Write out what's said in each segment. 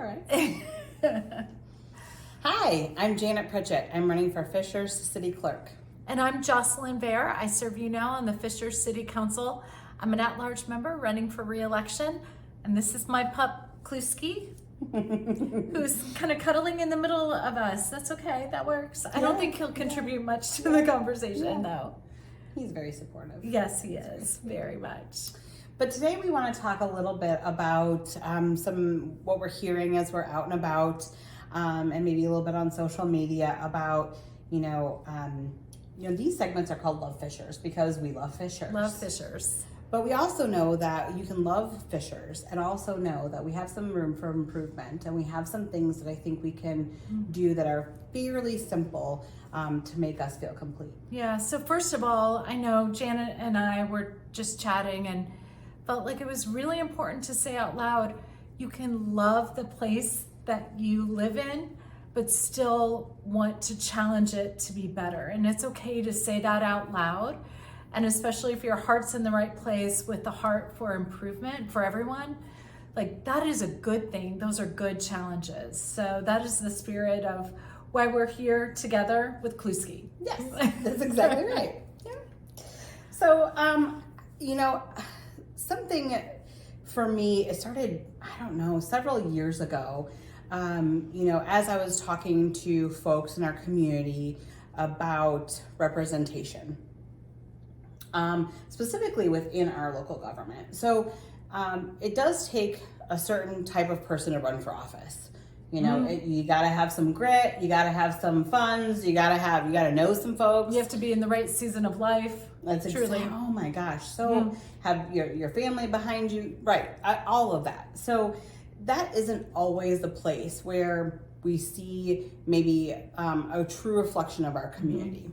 right. Hi, I'm Janet Pritchett. I'm running for Fishers City Clerk. And I'm Jocelyn Vare. I serve you now on the Fishers City Council. I'm an at-large member running for re-election. And this is my pup, Kluski, who's kind of cuddling in the middle of us. That's okay, that works. I don't think he'll contribute much to the conversation though. He's very supportive. Yes, he is, very much. But today we want to talk a little bit about what we're hearing as we're out and about, and maybe a little bit on social media about, these segments are called Love Fishers because we love Fishers. Love Fishers. But we also know that you can love Fishers and also know that we have some room for improvement, and we have some things that I think we can do that are fairly simple to make us feel complete. Yeah, so first of all, I know Janet and I were just chatting and felt like it was really important to say out loud, you can love the place that you live in, but still want to challenge it to be better. And it's okay to say that out loud. And especially if your heart's in the right place with the heart for improvement for everyone, like that is a good thing. Those are good challenges. So that is the spirit of why we're here together with Kluski. Yes, that's exactly right. Yeah. So, something for me, it started, several years ago, as I was talking to folks in our community about representation, specifically within our local government. So it does take a certain type of person to run for office. You gotta have some grit, you gotta have some funds, you gotta know some folks. You have to be in the right season of life. That's truly. Oh my gosh. So have your family behind you, right? All of that. So that isn't always the place where we see maybe a true reflection of our community.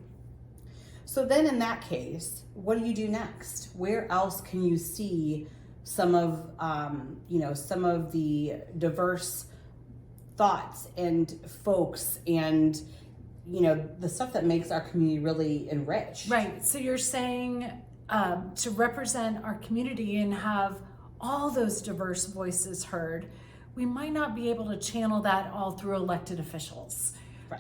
So then in that case, what do you do next? Where else can you see some of the diverse thoughts and folks and the stuff that makes our community really enriched? Right. So you're saying to represent our community and have all those diverse voices heard, we might not be able to channel that all through elected officials.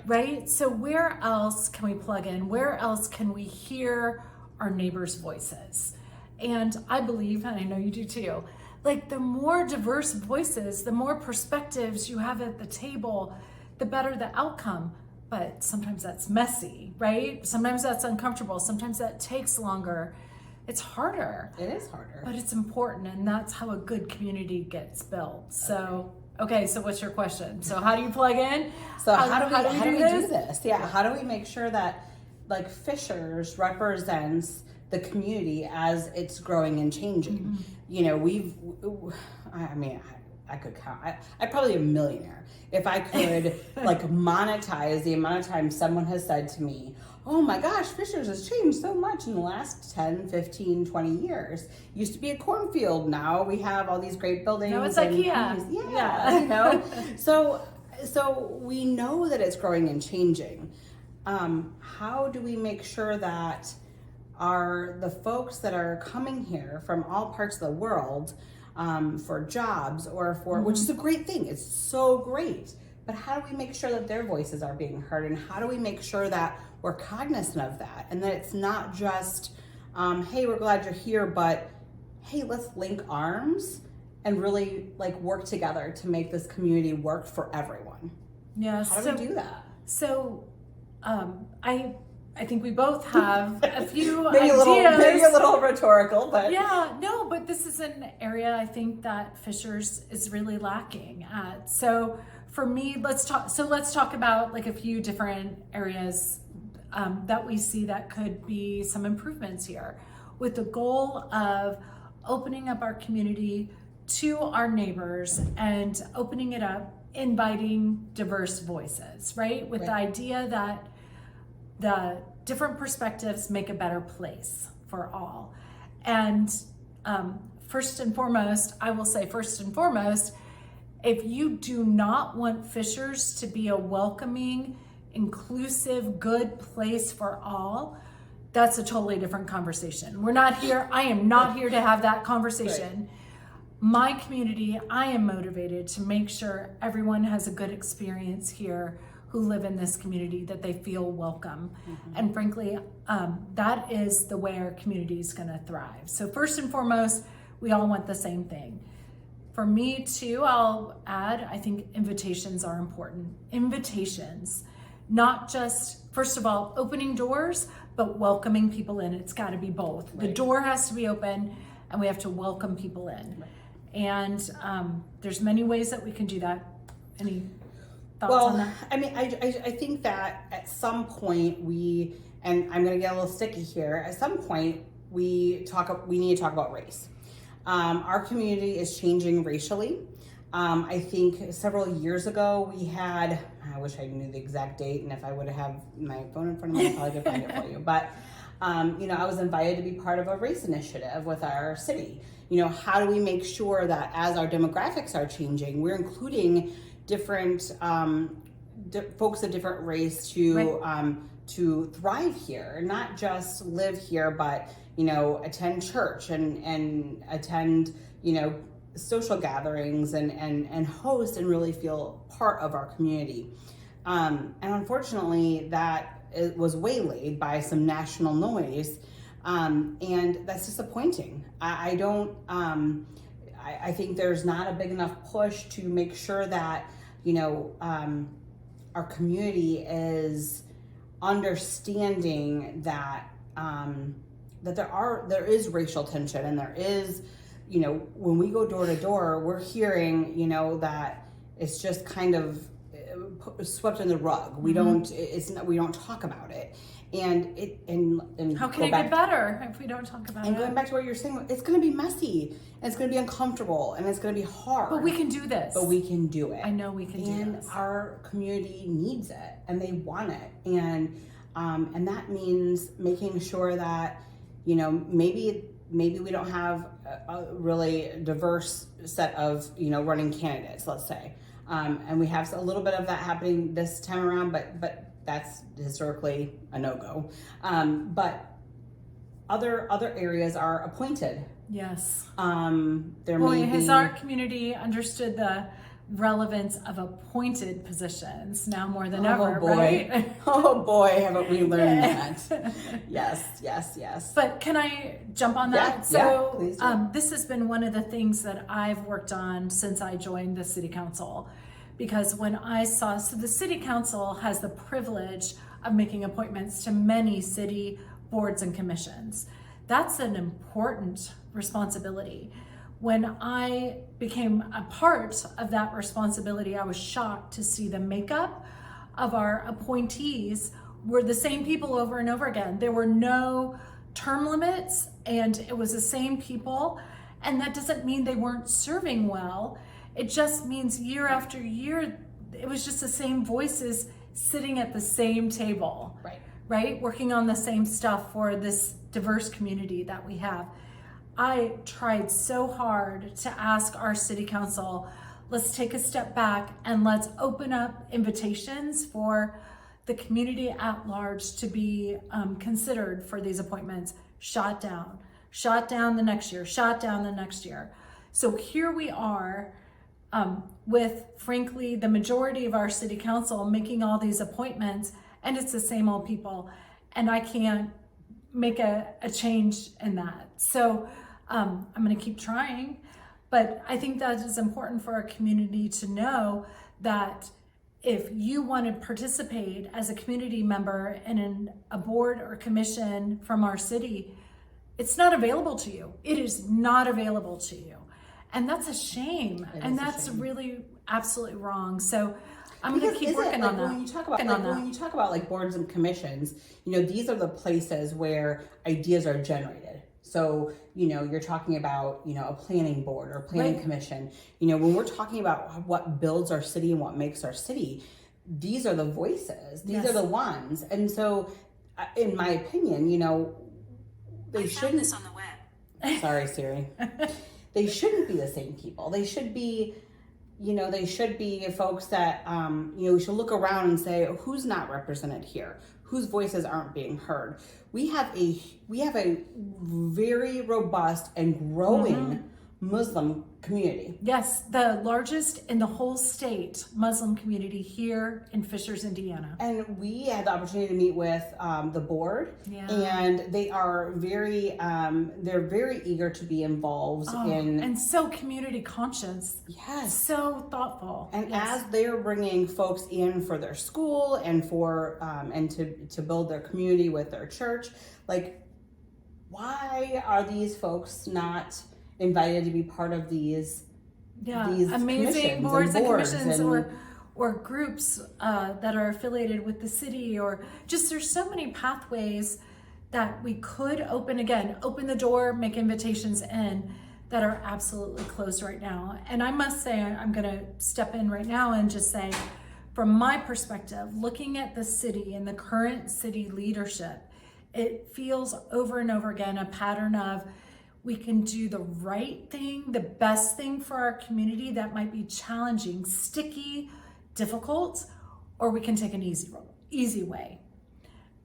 Right? So where else can we plug in? Where else can we hear our neighbors' voices? And I believe, and I know you do too, like the more diverse voices, the more perspectives you have at the table, the better the outcome. But sometimes that's messy, right? Sometimes that's uncomfortable. Sometimes that takes longer. It's harder. It is harder. But it's important, and that's how a good community gets built. So, okay, so what's your question? So how do you plug in? So how do we do this? Yeah, how do we make sure that like Fishers represents the community as it's growing and changing? I could count. I'd probably be a millionaire if I could like monetize the amount of time someone has said to me, oh my gosh, Fishers has changed so much in the last 10, 15, 20 years. Used to be a cornfield. Now we have all these great buildings. Now it's IKEA. Yeah. So we know that it's growing and changing. How do we make sure that the folks that are coming here from all parts of the world for jobs or which is a great thing. It's so great. But how do we make sure that their voices are being heard? And how do we make sure that we're cognizant of that? And that it's not just, hey, we're glad you're here, but hey, let's link arms and really like work together to make this community work for everyone. Yeah. How do we do that? So I think we both have a few ideas. Maybe a little rhetorical, but yeah, no, but this is an area I think that Fishers is really lacking at. So for me, let's talk about like a few different areas that we see that could be some improvements here, with the goal of opening up our community to our neighbors and opening it up, inviting diverse voices, right? With the idea that the different perspectives make a better place for all. And first and foremost, if you do not want Fishers to be a welcoming, inclusive, good place for all, that's a totally different conversation. I am not here to have that conversation. my community, I am motivated to make sure everyone has a good experience here who live in this community, that they feel welcome. And frankly, that is the way our community is going to thrive. So first and foremost, we all want the same thing. For me too, I'll add, I think invitations are important. Invitations, not just, first of all, opening doors, but welcoming people in. It's got to be both. Right. The door has to be open, and we have to welcome people in. Right. And there's many ways that we can do that. Any thoughts on that? I mean, I think that at some point and I'm going to get a little sticky here. At some point, we need to talk about race. Our community is changing racially. I think several years ago we had, I wish I knew the exact date, and if I would have my phone in front of me, I probably could find it for you. But, I was invited to be part of a race initiative with our city. How do we make sure that as our demographics are changing, we're including different folks of different race to thrive here, not just live here, but attend church and attend social gatherings and host and really feel part of our community. And unfortunately, that was waylaid by some national noise, and that's disappointing. I think there's not a big enough push to make sure that our community is understanding that that there is racial tension, and there is, when we go door to door, we're hearing, that it's just kind of swept in the rug. We don't talk about it. And how can it get better if we don't talk about it? And going back to what you're saying, it's going to be messy, and it's going to be uncomfortable, and it's going to be hard. But we can do this. But we can do it. I know we can do this. And our community needs it, and they want it. And that means making sure that, maybe we don't have a really diverse set of, running candidates, let's say. And we have a little bit of that happening this time around, but that's historically a no-go. But other areas are appointed. Yes. Has our community understood the relevance of appointed positions now more than ever, right? Oh boy, haven't we learned that. Yes. But can I jump on that? Please do. This has been one of the things that I've worked on since I joined the city council. Because when so the city council has the privilege of making appointments to many city boards and commissions. That's an important responsibility. When I became a part of that responsibility, I was shocked to see the makeup of our appointees were the same people over and over again. There were no term limits, and it was the same people. And that doesn't mean they weren't serving well. It just means year after year, it was just the same voices sitting at the same table, right? Working on the same stuff for this diverse community that we have. I tried so hard to ask our city council, let's take a step back and let's open up invitations for the community at large to be considered for these appointments. Shot down the next year, shot down the next year. So here we are with, frankly, the majority of our city council making all these appointments, and it's the same old people, and I can't make a change in that. So I'm going to keep trying, but I think that is important for our community to know that if you want to participate as a community member in a board or commission from our city, it's not available to you. It is not available to you. And that's a shame. And that's really absolutely wrong. So I'm going to keep working on that. When you talk about like boards and commissions, these are the places where ideas are generated. So, you're talking about, a planning board or planning commission. When we're talking about what builds our city and what makes our city, these are the voices. These are the ones. And so, in my opinion, they shouldn't. This on the web. Sorry, Siri. They shouldn't be the same people. They should be, folks that, we should look around and say, who's not represented here? Whose voices aren't being heard? We have a very robust and growing Muslim community. Yes, the largest in the whole state Muslim community here in Fishers, Indiana. And we had the opportunity to meet with the board, and they are they're very eager to be involved and so community conscious. Yes. So thoughtful. And as they're bringing folks in for their school and for and to build their community with their church, like, why are these folks not invited to be part of these amazing boards and commissions or groups that are affiliated with the city, or just there's so many pathways that we could open the door, make invitations in, that are absolutely closed right now. And I must say, I'm going to step in right now and just say, from my perspective, looking at the city and the current city leadership, it feels over and over again a pattern of, we can do the right thing, the best thing for our community that might be challenging, sticky, difficult, or we can take an easy way.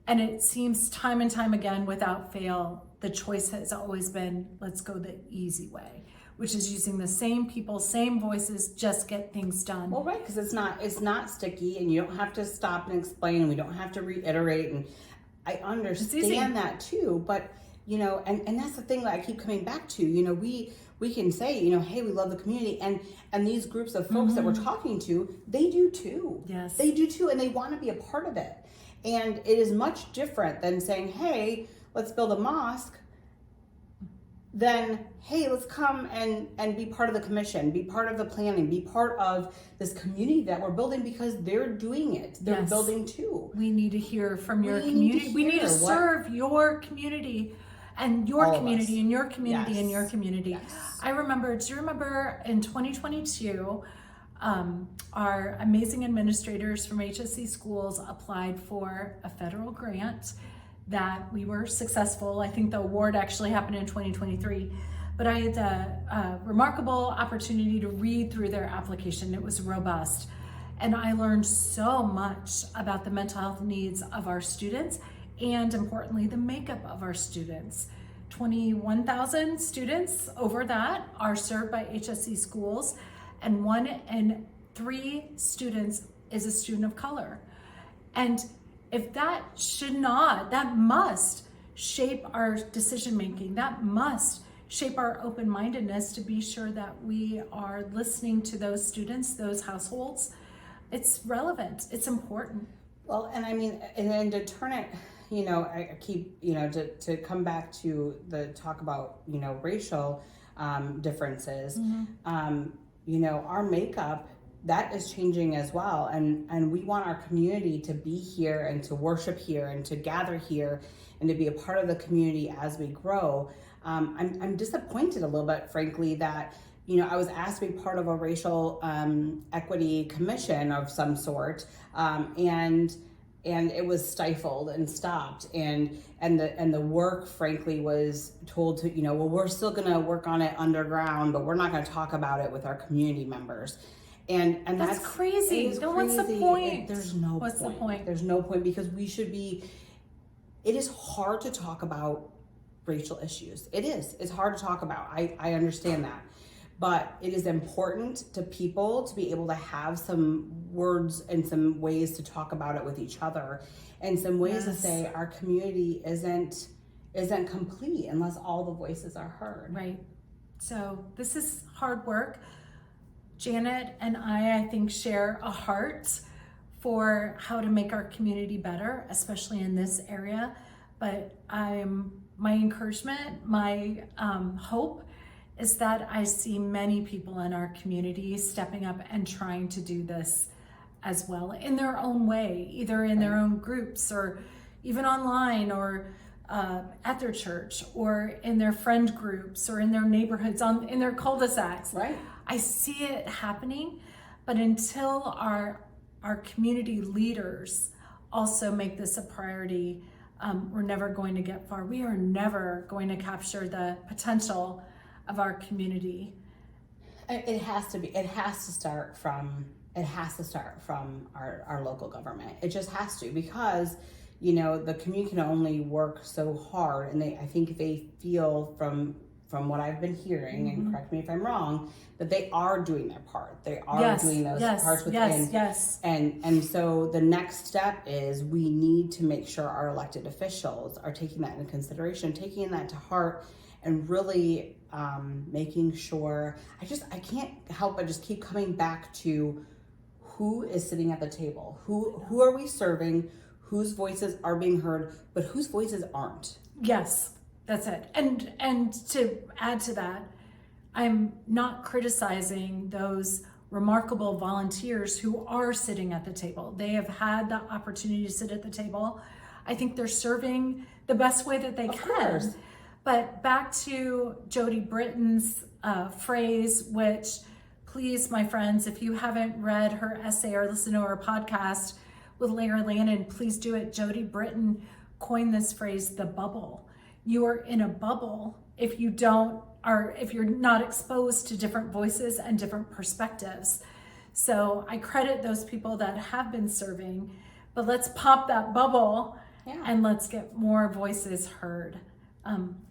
And it seems time and time again, without fail, the choice has always been, let's go the easy way, which is using the same people, same voices, just get things done. Well, right, because it's not sticky, and you don't have to stop and explain, and we don't have to reiterate, and I understand that too, but you know, and that's the thing that I keep coming back to. You know, we can say, you know, hey, we love the community, and these groups of folks that we're talking to, they do too. Yes, they do too, and they want to be a part of it. And it is much different than saying, hey, let's build a mosque, than, hey, let's come and be part of the commission, be part of the planning, be part of this community that we're building, because they're doing it. They're building too. We need to hear from your community. We need to serve your community and your community and your community and your community. Yes. Do you remember in 2022, our amazing administrators from HSC schools applied for a federal grant that we were successful. I think the award actually happened in 2023, but I had the remarkable opportunity to read through their application. It was robust, and I learned so much about the mental health needs of our students, and importantly, the makeup of our students. 21,000 students over that are served by HSC schools, and 1 in 3 students is a student of color. And if that must shape our decision making, that must shape our open-mindedness to be sure that we are listening to those students, those households. It's relevant, it's important. Well, and I mean, and then to turn it, you know, I keep, you know, to come back to the talk about, you know, racial differences, you know, our makeup, that is changing as well. And we want our community to be here and to worship here and to gather here and to be a part of the community as we grow. I'm disappointed a little bit, frankly, that, you know, I was asked to be part of a racial equity commission of some sort, and it was stifled and stopped, and the work, frankly, was told to, you know, well, we're still going to work on it underground, but we're not going to talk about it with our community members. And that's crazy. So what's the point? There's no What's point. the point? There's no point, because we should be. It is hard to talk about racial issues. It is. It's hard to talk about. I understand that. But it is important to people to be able to have some words and some ways to talk about it with each other, and some ways to say our community isn't complete unless all the voices are heard. Right. So this is hard work. Janet and I think, share a heart for how to make our community better, especially in this area. But my encouragement, my hope is that I see many people in our community stepping up and trying to do this as well in their own way, either in their own groups or even online, or at their church, or in their friend groups, or in their neighborhoods, in their cul-de-sacs. Right. I see it happening, but until our community leaders also make this a priority, we're never going to get far. We are never going to capture the potential of our community. It has to be. It has to start from our local government. It just has to, because, you know, the community can only work so hard, and I think they feel from from what I've been hearing, and correct me if I'm wrong, that they are doing their part. They are doing those parts within. And so the next step is we need to make sure our elected officials are taking that into consideration, taking that to heart, and really making sure. I can't help but just keep coming back to who is sitting at the table, who are we serving, whose voices are being heard, but whose voices aren't. Yes, that's it. And to add to that, I'm not criticizing those remarkable volunteers who are sitting at the table. They have had the opportunity to sit at the table. I think they're serving the best way that they can. Course. But back to Jody Britton's phrase, which, please, my friends, if you haven't read her essay or listened to her podcast with Larry Landon, please do it. Jody Britton coined this phrase, the bubble. You are in a bubble if you're not exposed to different voices and different perspectives. So I credit those people that have been serving, but let's pop that bubble and let's get more voices heard.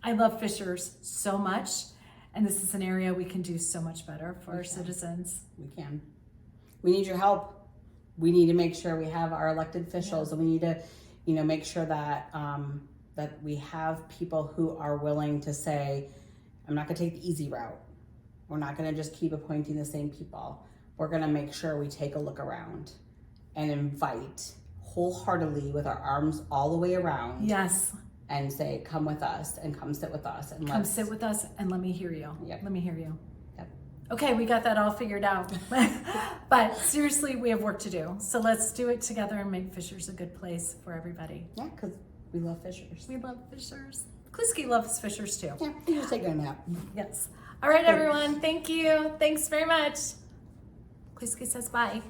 I love Fishers so much, and this is an area we can do so much better for our citizens. We can. We need your help. We need to make sure we have our elected officials, and we need to, make sure that that we have people who are willing to say, I'm not going to take the easy route. We're not going to just keep appointing the same people. We're going to make sure we take a look around and invite wholeheartedly with our arms all the way around. Yes. And say, come with us and come sit with us. And come sit with us and let me hear you. Yep. Let me hear you. Yep. Okay, we got that all figured out. But seriously, we have work to do. So let's do it together and make Fishers a good place for everybody. Yeah, because we love Fishers. We love Fishers. Klisky loves Fishers too. Yeah, you just take a nap. Yes. All right, everyone. Thank you. Thanks very much. Klisky says bye.